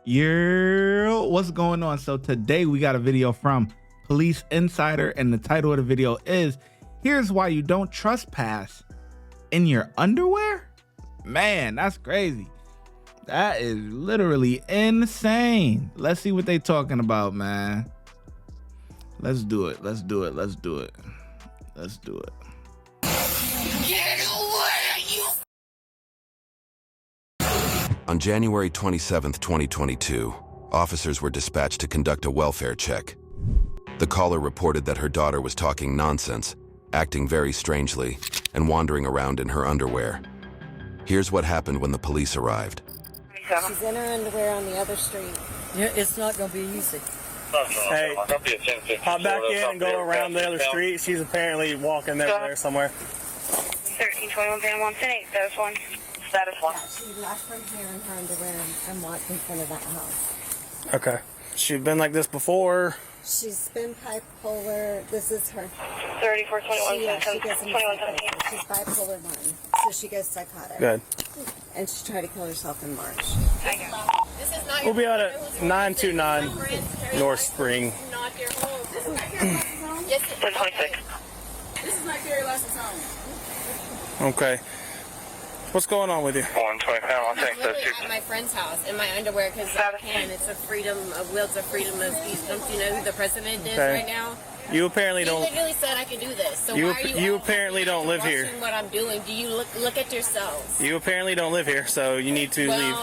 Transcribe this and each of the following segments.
What's going on? So today we got a video from Police Insider, and the title of the video is "Here's Why You Don't Trespass in Your Underwear." Man, that's crazy. That is literally insane. Let's see what they talking about, man. Let's do it. Let's do it. Let's do it. Let's do it. Get away, you. On January 27th, 2022, officers were dispatched to conduct a welfare check. The caller reported that her daughter was talking nonsense, acting very strangely, and wandering around in her underwear. Here's what happened when the police arrived. She's in her underwear on the other street. Yeah, it's not going to be easy. Hey, hop back in and go around the other street. She's apparently walking there somewhere. 1321 Van 110, status 1. Status 1. She left from here in her underwear and walked in front of that house. Okay. She's been like this before. She's been bipolar. This is her. 3421 she gets in She's bipolar 1, so she goes psychotic. Good. And she tried to kill herself in March. We'll be out at 929 North Spring. Yes, 26. This is not Gary Larson's home. Okay. What's going on with you? 120 pound, I'll take those two. At my friend's house in my underwear because I can. It's a freedom of will to freedom of speech. Don't you know who the president is right now? You apparently don't. He literally said I could do this. So You why are you apparently don't live here. watching what I'm doing? Do you look at yourselves? You apparently don't live here, so you need to leave.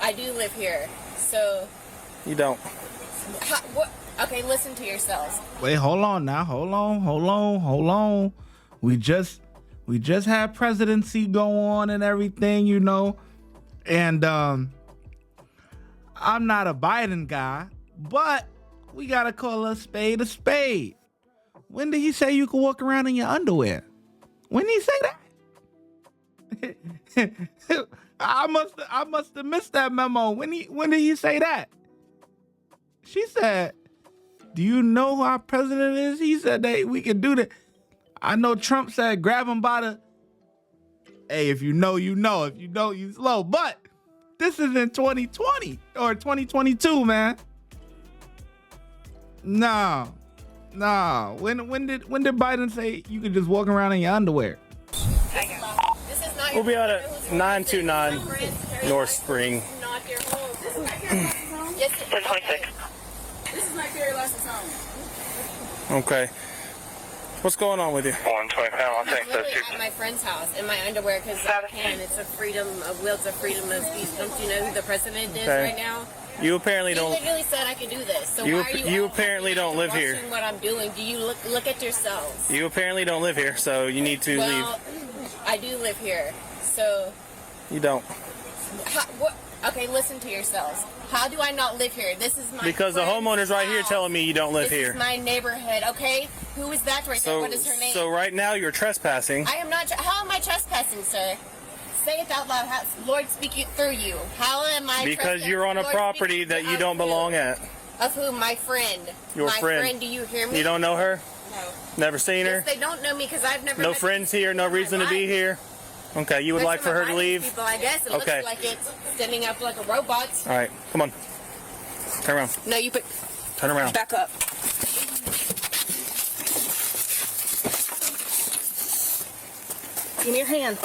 I do live here. So You don't. what? Okay, listen to yourselves. Wait, hold on now. Hold on. We just had presidency go on and everything, you know. And I'm not a Biden guy, but we gotta call a spade a spade. When did he say you could walk around in your underwear? When did he say that? I must have missed that memo. When did he say that? She said, "Do you know who our president is?" He said that we can do that. I know Trump said grab him by the... Hey, if you know, you know. If you don't, you slow. But this is in 2020 or 2022, man. No. When did Biden say you could just walk around in your underwear? We'll be out at 929 North Spring. Yes, 26. This is not Gary Larson's home. Okay. What's going on with you? 120 pound, I'll take those two. at my friend's house in my underwear because I can. It's a freedom of will to freedom of speech. Don't you know who the president is right now? You apparently don't. He literally said I could do this. So You why are you apparently don't live here. watching what I'm doing? Do you look at yourselves? You apparently don't live here, so you need to leave. Well, I do live here. So You don't. what? Okay, listen to yourselves. How do I not live here? This is my Because the friend's homeowner's right here house. telling me you don't live This here. is my neighborhood, okay? Who is that right there? What is her name? So right now you're trespassing. I am not. How am I trespassing, sir? Say it out loud. Lord, speak it through you. How am I? Because you're on a Lord, property speak that you of don't who? belong at. Of who? My friend. Your my friend. Do you hear me? You don't know her? No. Never seen her? Yes, they don't know me because I've never. No met friends these here, no people in reason my to be life. here? Okay, you would like for her to leave? People, I guess it Okay. looks like it's standing up like a robot. All right, come on. Turn around. No, you put. Turn around. Back up. Give me your hand.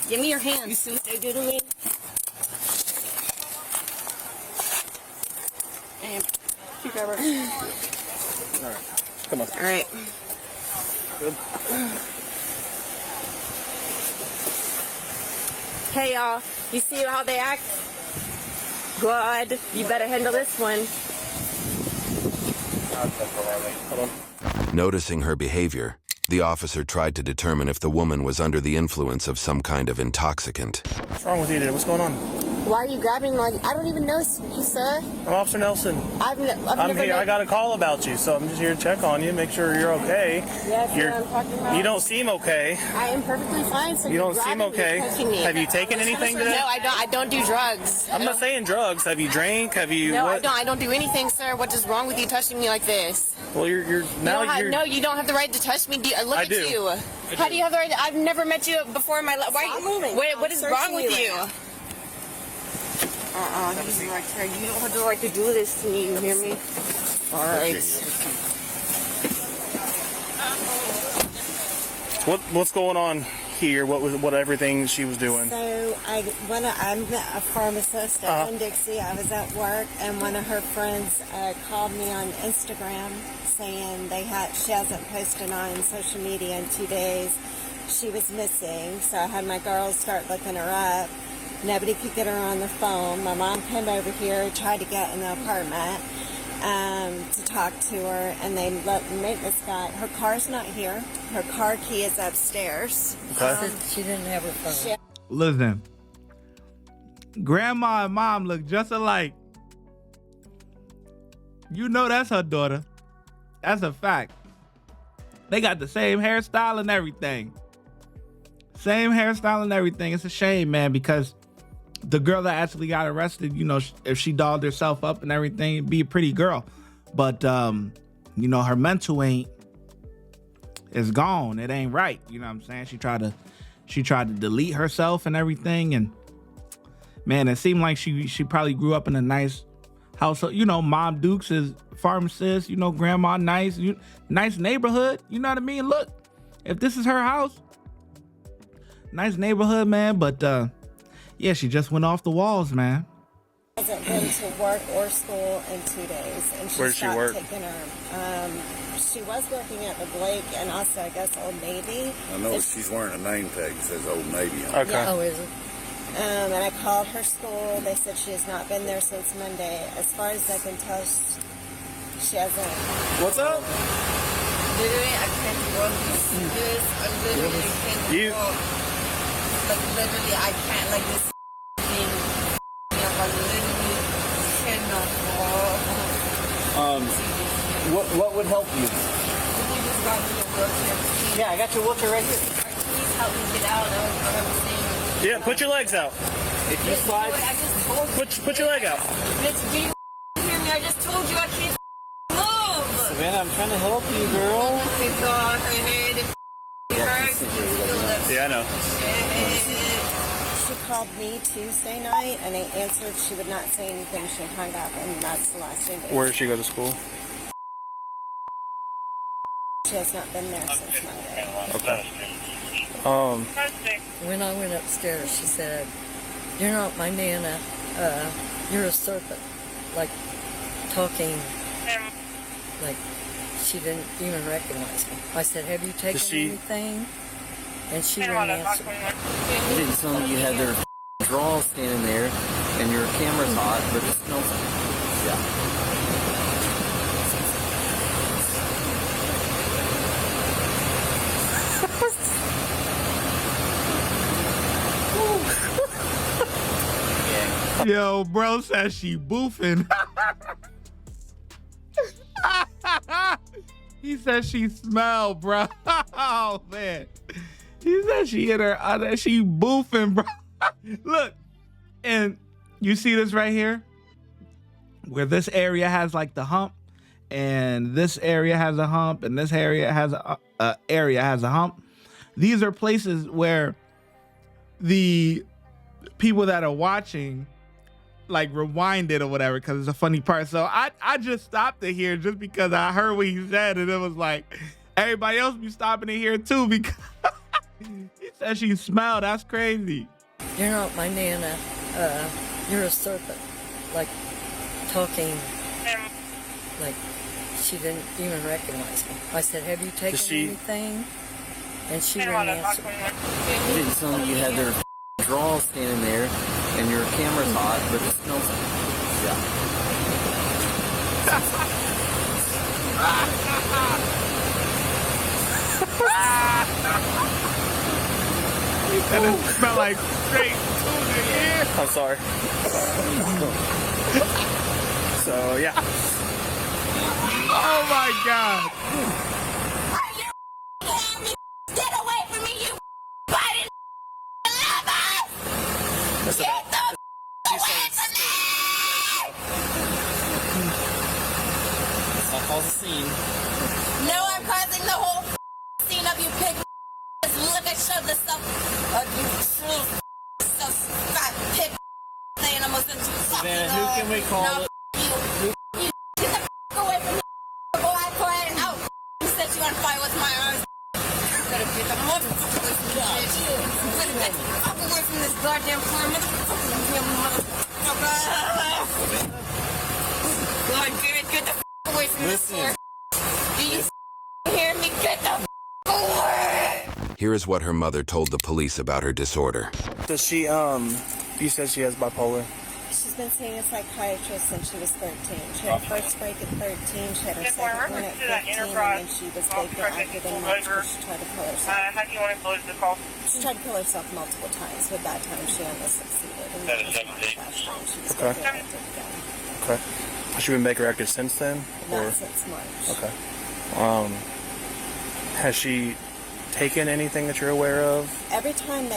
Give me your hand. You see what they do to me? And keep over. All right, come on. All right. Good. Hey y'all, you see how they act? Good. You better handle this one. Hold on. Noticing her behavior, the officer tried to determine if the woman was under the influence of some kind of intoxicant. What's wrong with you today? What's going on? Why are you grabbing like I don't even know you, sir? I'm Officer Nelson. I'm I'm here. I got a call about you, so I'm just here to check on you, make sure you're okay. Yes, I'm talking about. You don't seem okay. I am perfectly fine. So You don't seem okay. Have you taken anything today? No, I don't. I don't do drugs. I'm not saying drugs. Have you drank? Have you? No, what? I don't. I don't do anything, sir. What is wrong with you touching me like this? Well, you're now you're. No, you don't have the right to touch me. Look I at do. you. How do you have the right? I've never met you before in my life. Why? Stop moving. What is I'm wrong searching with you you? right He's right there. You don't have the right to do this to me, you hear me? Alright. What's going on here? What everything she was doing? So I'm a pharmacist at Winn-Dixie. I was at work, and one of her friends called me on Instagram saying she hasn't posted on social media in 2 days. She was missing, so I had my girls start looking her up. Nobody could get her on the phone. My mom came over here, tried to get in the apartment to talk to her, and they let the maintenance guy. Her car's not here. Her car key is upstairs. Okay. She didn't have her phone. Listen, grandma and mom look just alike. You know that's her daughter. That's a fact. They got the same hairstyle and everything. Same hairstyle and everything. It's a shame, man, because the girl that actually got arrested, you know, if she dolled herself up and everything, it'd be a pretty girl. But, you know, her mental is gone. It ain't right. You know what I'm saying? She tried to delete herself and everything. And, man, it seemed like she probably grew up in a nice household. You know, Mom Dukes is pharmacist. You know, grandma nice. Nice neighborhood. You know what I mean? Look, if this is her house, nice neighborhood, man. But, yeah, she just went off the walls, man. Hasn't been to work or school in 2 days, and she Where's she stopped work? taking her. She was working at the Blake and also, I guess, Old Navy. I know she's wearing a name tag that says Old Navy on it. Okay. Oh, is it? And I called her school. They said she has not been there since Monday. As far as I can tell, she hasn't. What's up? Literally, I can't walk. This, I literally can't walk. Like, literally, I can't, like, this thing. I literally cannot walk. What would help you? You just got me a wheelchair. Yeah, I got your wheelchair right here. Please help me get out. That was what I was saying. Yeah, put your legs out. If you slide, I just told you. Put your leg out. Bitch, do you hear me? I just told you I can't move. Savannah, I'm trying to help you, girl. Oh my God, her head is hurts. Yeah, I know. She called me Tuesday night, and I answered. She would not say anything. She hung up, and that's the last thing. Where does she go to school? She has not been there since Monday. Okay. When I went upstairs, she said, "You're not my Nana. You're a serpent." Like talking, like she didn't even recognize me. I said, "Have you taken anything?" And she wouldn't answer. You didn't tell me you had their drawers standing there, and your camera's hot, but it smells. Yeah. Yo, bro says she boofing. He said she smell, bro. Oh, man. He said she hit her other, she boofing, bro. Look, and you see this right here? Where this area has like the hump, and this area has a hump, and this area has a hump. These are places where the people that are watching like rewind it or whatever because it's a funny part. So I just stopped it here just because I heard what he said, and it was like everybody else be stopping it here too because he said she smelled. That's crazy. You're not my Nana. You're a serpent. Like talking, like she didn't even recognize me. I said, "Have you taken anything?" And she wouldn't answer. You didn't tell me you had their drawers standing there, and your camera's hot, but it smells. And it smelled like straight food in here. I'm sorry. So, yeah. Oh my God. Get away from me, you biting lover! That's Get about the away from me! I'll cause a scene. No, I'm causing the whole scene of you pig. Look, I showed the stuff of you so fat pig animals into Savannah, who can we call? No, you. Get the away from me. Go out quiet. I'll set you on fire with my arms. You better get the motherfucker away from me, bitch. You better get the fuck away from this goddamn fire, motherfucker. God damn it, get the away from this floor. Do you hear me? Get the away. Here is what her mother told the police about her disorder. Does she, you said she has bipolar? She's been seeing a psychiatrist since she was 13. She had her first break at 13, she had her second one at 15, and then she was vaping active in March because she tried to kill herself. How do you want to close the call? She tried to kill herself multiple times, but that time she almost succeeded. And that was not the last time she was Okay. vaping active again. Okay. Has she been Baker active since then? Not since March. Okay. Has she taken anything that you're aware of? Every time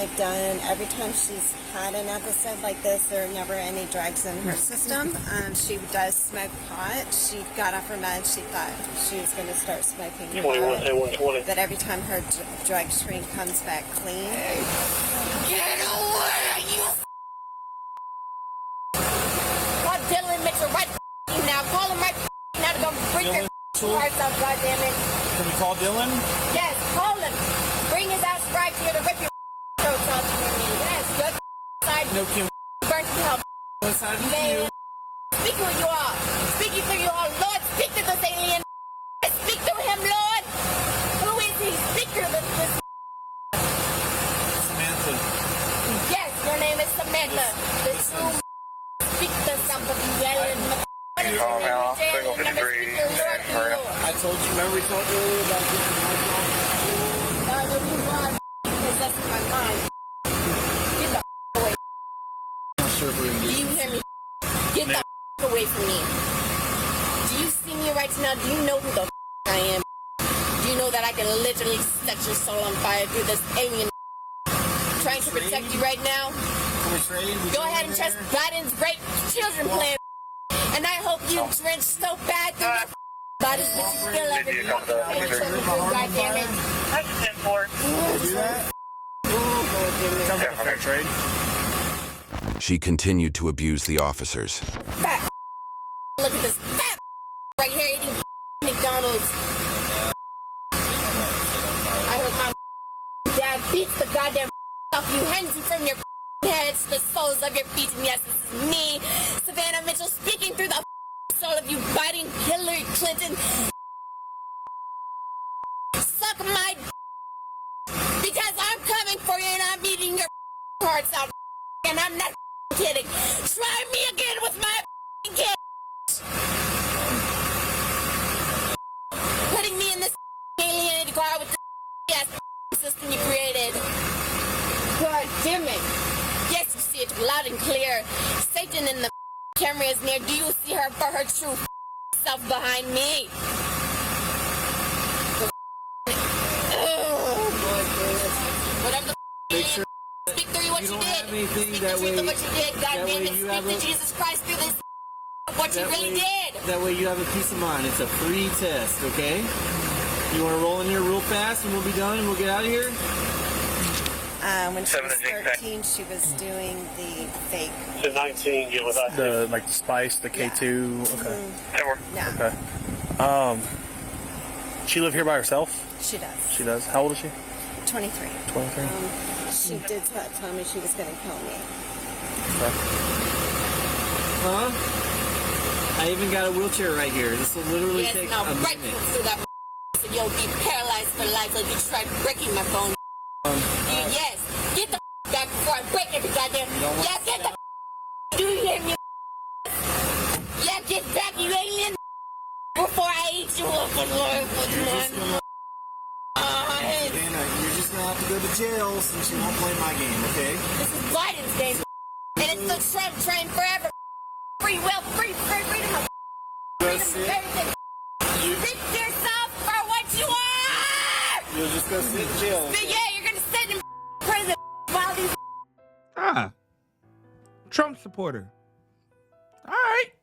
she's had an episode like this, there are never any drugs in her system. She does smoke pot. She got off her meds. She thought she was going to start smoking pot. But every time her drug screen comes back clean. Get away, you call Dylan Mitchell right now. Call him right now to go break your hearts out, goddammit. Can we call Dylan? Yes, call him. Bring his ass right here to rip your throats out. Yes, good side. No, Kim. Burn to hell. Man, speak who you are. Speaking through you all, Lord. Speak to this alien. Speak through him, Lord. Who is he? Speak through this. Samantha. Yes, your name is Samantha. The true. Speak the sound of the yelling. Oh, now, single 53, I told you, remember we talked earlier about getting my phone? Because that's in my mind. Get the away. I'm sure we're gonna Do you hear me? Get the away from me. Do you see me right now? Do you know who the I am? Do you know that I can literally set your soul on fire through this alien trying to protect you right now? Go ahead and trust Biden's great children plan. And I hope you drench so bad through your bodies that you still ever do. God damn it. That's 10-4. Do that? Sounds like a fair trade. She continued to abuse the officers. Fat. Look at this fat right here eating McDonald's. I hope my dad beats the goddamn off you, hands you from your heads to the soles of your feet. And yes, this is me, Savannah Mitchell, speaking through the soul of you, biting Hillary Clinton. Suck my because I'm coming for you and I'm eating your hearts out. And I'm not kidding. Try me again with my kid. Putting me in this alien car with the system you created. God damn it. Yes, you see it loud and clear. Satan in the camera is near. Do you see her for her true self behind me? Whatever the alien. Speak through what you did. Speak the truth of what you did. God damn it. Speak to Jesus Christ through this. What you really did. That way you have a peace of mind. It's a free test, okay? You want to roll in here real fast and we'll be done and we'll get out of here? When she was 13, she was doing the fake. So 19, get with us. The like the spice, the K2. Okay. Yeah. Okay. She live here by herself? She does. She does. How old is she? 23. 23. She did tell me she was going to kill me. Okay. Huh? I even got a wheelchair right here. This will literally take a right minute. through that so you'll be paralyzed for life like you tried breaking my phone. Yes, get the back before I break every goddamn. Yeah, get the. Do you hear me? Yeah, get back, you alien. Before I eat you up with You're just gonna have to go to jail since you won't play my game, okay? This is Biden's game, and it's the Trump train forever. Free will, freedom, freedom of everything. Speak yourself for what you are. You'll just go sit in jail. But yeah, you're gonna sit in prison while these. Trump supporter. All right.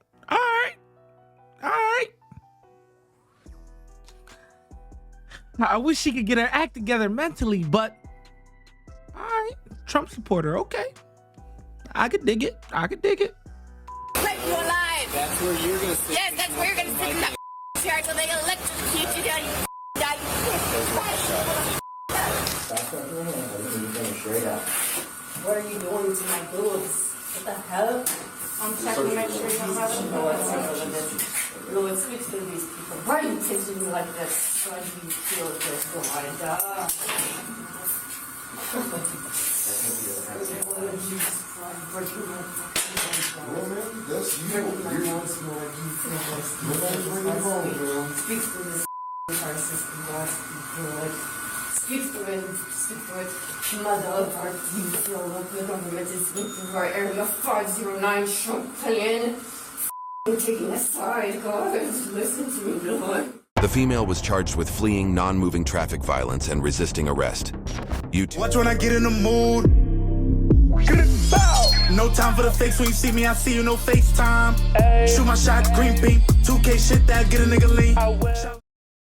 I wish she could get her act together mentally, but all right, Trump supporter. Okay, I could dig it. where you're gonna sit. Yes, that's where you're gonna sit in that chair till they electrocute you down. You die. What are you doing to my boobs? What the hell? I'm checking to make sure you don't have a no, it speaks to these people. Why are you kissing me like this? Why do you feel this? Oh my god. That's you. Speaks to this crisis. Speaks to it. Speaks to it. Mother of our local government is speaking to our area 509 Champagne. Taking a side, God, listen to me, Lord. The female was charged with fleeing non-moving traffic violence and resisting arrest. Watch when I get in the mood. No time for the fakes. When you see me, I see you, no FaceTime. Shoot my shot, green beam. 2K shit that get a nigga lean.